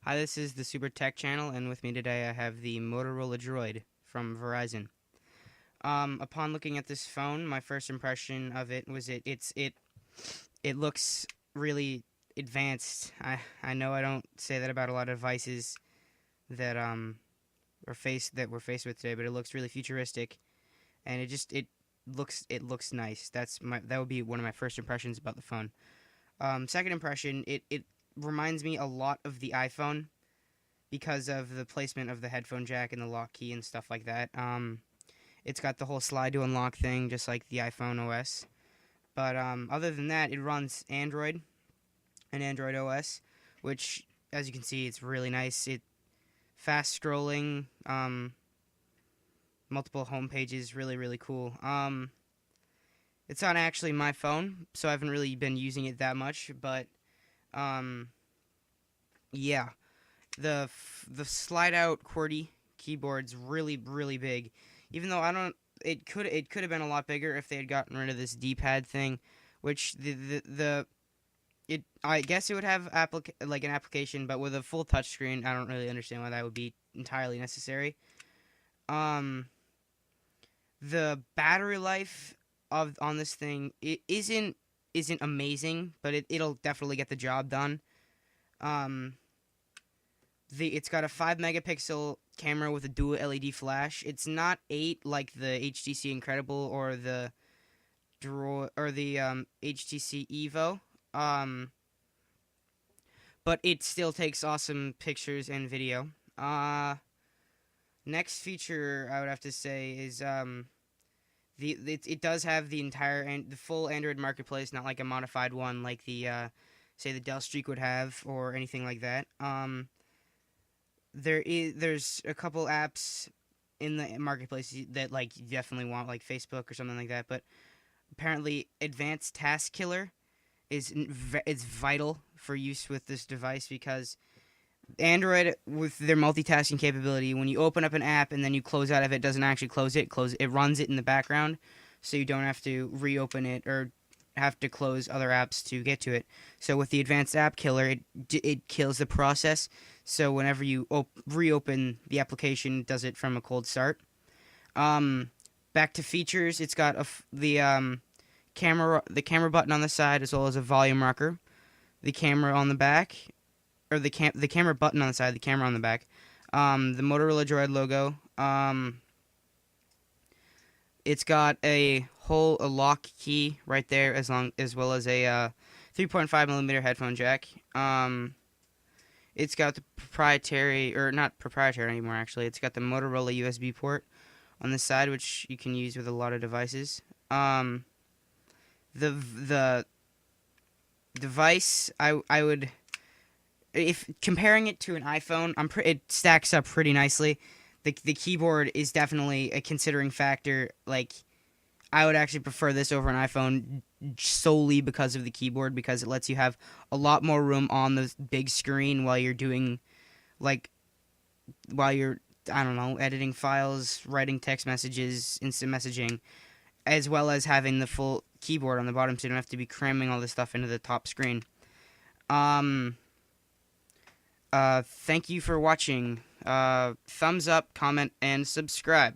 Hi, this is the Super Tech channel, and with me today I have the Motorola Droid from Verizon. Upon looking at this phone, my first impression of it was it looks really advanced. I know I don't say that about a lot of devices that we're faced with today, but it looks really futuristic, and it looks nice. That would be one of my first impressions about the phone. Second impression, it reminds me a lot of the iPhone because of the placement of the headphone jack and the lock key and stuff like that. It's got the whole slide to unlock thing, just like the iPhone OS. But other than that, it runs Android and Android OS, which, as you can see, it's really nice. It fast scrolling, multiple home pages, really cool. It's not actually my phone, so I haven't really been using it that much, but yeah. The slide out QWERTY keyboard's really big. Even though I don't, it could have been a lot bigger if they had gotten rid of this D-pad thing, which I guess it would have an application, but with a full touchscreen, I don't really understand why that would be entirely necessary. The battery life on this thing, it isn't amazing, but it'll definitely get the job done. It's got a 5 megapixel camera with a dual LED flash. It's not 8 like the HTC Incredible or the HTC Evo. But it still takes awesome pictures and video. Next feature I would have to say is it does have the full Android marketplace, not like a modified one like the say the Dell Streak would have or anything like that. There's a couple apps in the marketplace that like you definitely want, like Facebook or something like that, but apparently Advanced Task Killer is vital for use with this device, because Android, with their multitasking capability, when you open up an app and then you close out of it, doesn't actually close it. It runs it in the background, so you don't have to reopen it or have to close other apps to get to it. So with the Advanced App Killer, it kills the process. So whenever you reopen the application, it does it from a cold start. Back to features, it's got the camera button on the side, as well as a volume rocker. The camera on the back, or the camera button on the side, the camera on the back. The Motorola Droid logo. It's got a lock key right there, as well as a 3.5mm headphone jack. It's got the proprietary, or not proprietary anymore actually. It's got the Motorola USB port on the side, which you can use with a lot of devices. The device, I would, if comparing it to an iPhone, it stacks up pretty nicely. The keyboard is definitely a considering factor. Like, I would actually prefer this over an iPhone solely because of the keyboard, because it lets you have a lot more room on the big screen while you're doing, like, I don't know, editing files, writing text messages, instant messaging, as well as having the full keyboard on the bottom, so you don't have to be cramming all this stuff into the top screen. Thank you for watching. Thumbs up, comment, and subscribe.